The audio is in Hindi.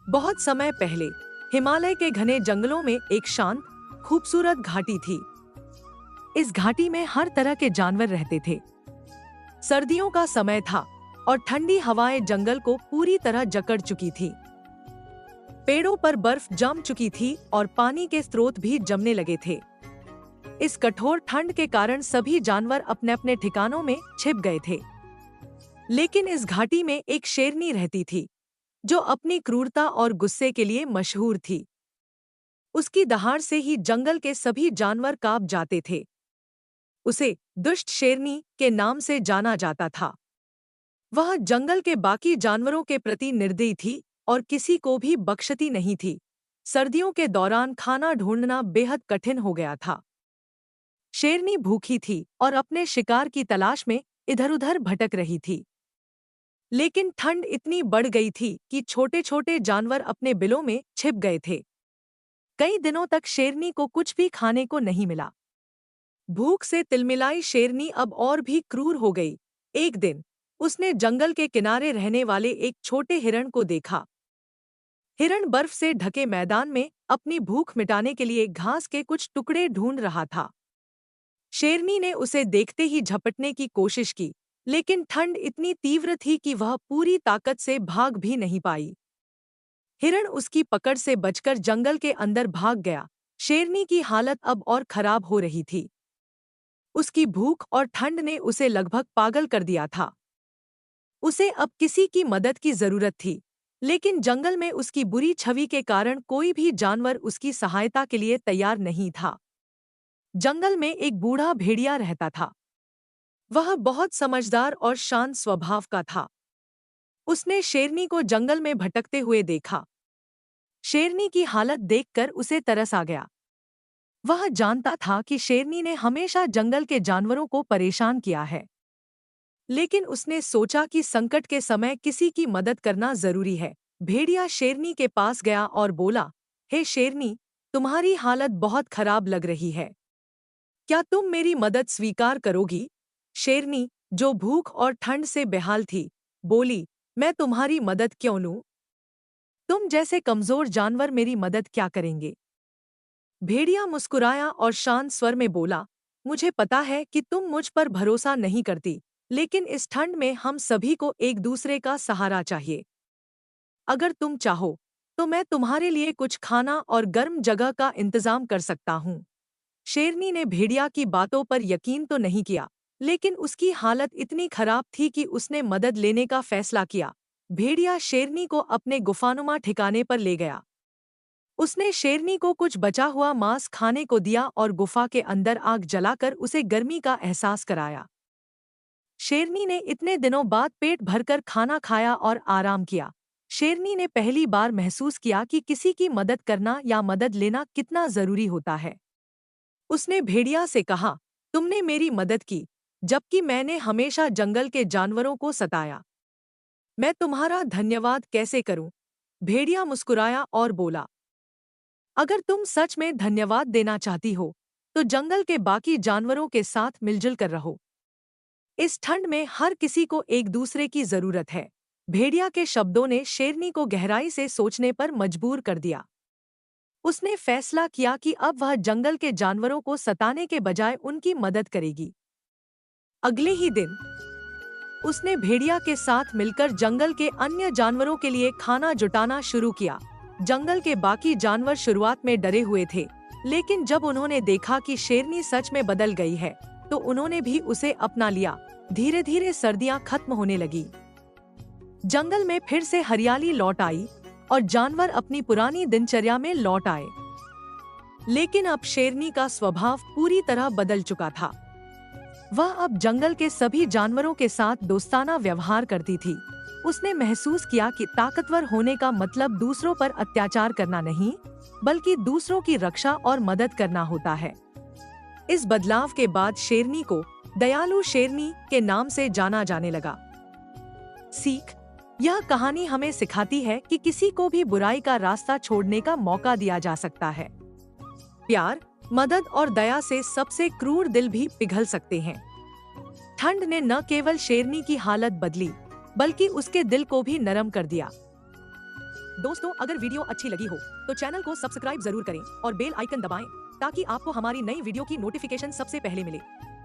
बहुत समय पहले हिमालय के घने जंगलों में एक शांत, खूबसूरत घाटी थी। इस घाटी में हर तरह के जानवर रहते थे। सर्दियों का समय था और ठंडी हवाएं जंगल को पूरी तरह जकड़ चुकी थी। पेड़ों पर बर्फ जम चुकी थी और पानी के स्रोत भी जमने लगे थे। इस कठोर ठंड के कारण सभी जानवर अपने अपने ठिकानों में छिप गए थे। लेकिन इस घाटी में एक शेरनी रहती थी, जो अपनी क्रूरता और गुस्से के लिए मशहूर थी। उसकी दहाड़ से ही जंगल के सभी जानवर कांप जाते थे। उसे दुष्ट शेरनी के नाम से जाना जाता था। वह जंगल के बाकी जानवरों के प्रति निर्दयी थी और किसी को भी बख्शती नहीं थी। सर्दियों के दौरान खाना ढूंढना बेहद कठिन हो गया था। शेरनी भूखी थी और अपने शिकार की तलाश में इधर-उधर भटक रही थी। लेकिन ठंड इतनी बढ़ गई थी कि छोटे-छोटे जानवर अपने बिलों में छिप गए थे। कई दिनों तक शेरनी को कुछ भी खाने को नहीं मिला। भूख से तिलमिलाई शेरनी अब और भी क्रूर हो गई। एक दिन उसने जंगल के किनारे रहने वाले एक छोटे हिरण को देखा। हिरण बर्फ से ढके मैदान में अपनी भूख मिटाने के लिए घास के कुछ टुकड़े ढूंढ रहा था। शेरनी ने उसे देखते ही झपटने की कोशिश की, लेकिन ठंड इतनी तीव्र थी कि वह पूरी ताकत से भाग भी नहीं पाई। हिरण उसकी पकड़ से बचकर जंगल के अंदर भाग गया। शेरनी की हालत अब और खराब हो रही थी। उसकी भूख और ठंड ने उसे लगभग पागल कर दिया था। उसे अब किसी की मदद की जरूरत थी, लेकिन जंगल में उसकी बुरी छवि के कारण कोई भी जानवर उसकी सहायता के लिए तैयार नहीं था। जंगल में एक बूढ़ा भेड़िया रहता था। वह बहुत समझदार और शांत स्वभाव का था। उसने शेरनी को जंगल में भटकते हुए देखा। शेरनी की हालत देखकर उसे तरस आ गया। वह जानता था कि शेरनी ने हमेशा जंगल के जानवरों को परेशान किया है, लेकिन उसने सोचा कि संकट के समय किसी की मदद करना जरूरी है। भेड़िया शेरनी के पास गया और बोला, हे शेरनी, तुम्हारी हालत बहुत खराब लग रही है। क्या तुम मेरी मदद स्वीकार करोगी? शेरनी, जो भूख और ठंड से बेहाल थी, बोली, मैं तुम्हारी मदद क्यों लूं? तुम जैसे कमजोर जानवर मेरी मदद क्या करेंगे? भेड़िया मुस्कुराया और शांत स्वर में बोला, मुझे पता है कि तुम मुझ पर भरोसा नहीं करती, लेकिन इस ठंड में हम सभी को एक दूसरे का सहारा चाहिए। अगर तुम चाहो तो मैं तुम्हारे लिए कुछ खाना और गर्म जगह का इंतजाम कर सकता हूँ। शेरनी ने भेड़िया की बातों पर यकीन तो नहीं किया, लेकिन उसकी हालत इतनी खराब थी कि उसने मदद लेने का फैसला किया। भेड़िया शेरनी को अपने गुफानुमा ठिकाने पर ले गया। उसने शेरनी को कुछ बचा हुआ मांस खाने को दिया और गुफा के अंदर आग जलाकर उसे गर्मी का एहसास कराया। शेरनी ने इतने दिनों बाद पेट भरकर खाना खाया और आराम किया। शेरनी ने पहली बार महसूस किया कि किसी की मदद करना या मदद लेना कितना जरूरी होता है। उसने भेड़िया से कहा, तुमने मेरी मदद की, जबकि मैंने हमेशा जंगल के जानवरों को सताया। मैं तुम्हारा धन्यवाद कैसे करूं? भेड़िया मुस्कुराया और बोला, अगर तुम सच में धन्यवाद देना चाहती हो, तो जंगल के बाकी जानवरों के साथ मिलजुल कर रहो। इस ठंड में हर किसी को एक दूसरे की जरूरत है। भेड़िया के शब्दों ने शेरनी को गहराई से सोचने पर मजबूर कर दिया। उसने फैसला किया कि अब वह जंगल के जानवरों को सताने के बजाय उनकी मदद करेगी। अगले ही दिन उसने भेड़िया के साथ मिलकर जंगल के अन्य जानवरों के लिए खाना जुटाना शुरू किया। जंगल के बाकी जानवर शुरुआत में डरे हुए थे, लेकिन जब उन्होंने देखा कि शेरनी सच में बदल गई है, तो उन्होंने भी उसे अपना लिया। धीरे धीरे सर्दियां खत्म होने लगी। जंगल में फिर से हरियाली लौट आई और जानवर अपनी पुरानी दिनचर्या में लौट आए। लेकिन अब शेरनी का स्वभाव पूरी तरह बदल चुका था। वह अब जंगल के सभी जानवरों के साथ दोस्ताना व्यवहार करती थी। उसने महसूस किया कि ताकतवर होने का मतलब दूसरों पर अत्याचार करना नहीं, बल्कि दूसरों की रक्षा और मदद करना होता है। इस बदलाव के बाद शेरनी को दयालु शेरनी के नाम से जाना जाने लगा। सीख: यह कहानी हमें सिखाती है कि किसी को भी बुराई का रास्ता छोड़ने का मौका दिया जा सकता है। प्यार, मदद और दया से सबसे क्रूर दिल भी पिघल सकते हैं। ठंड ने न केवल शेरनी की हालत बदली, बल्कि उसके दिल को भी नरम कर दिया। दोस्तों, अगर वीडियो अच्छी लगी हो तो चैनल को सब्सक्राइब जरूर करें और बेल आइकन दबाएं ताकि आपको हमारी नई वीडियो की नोटिफिकेशन सबसे पहले मिले।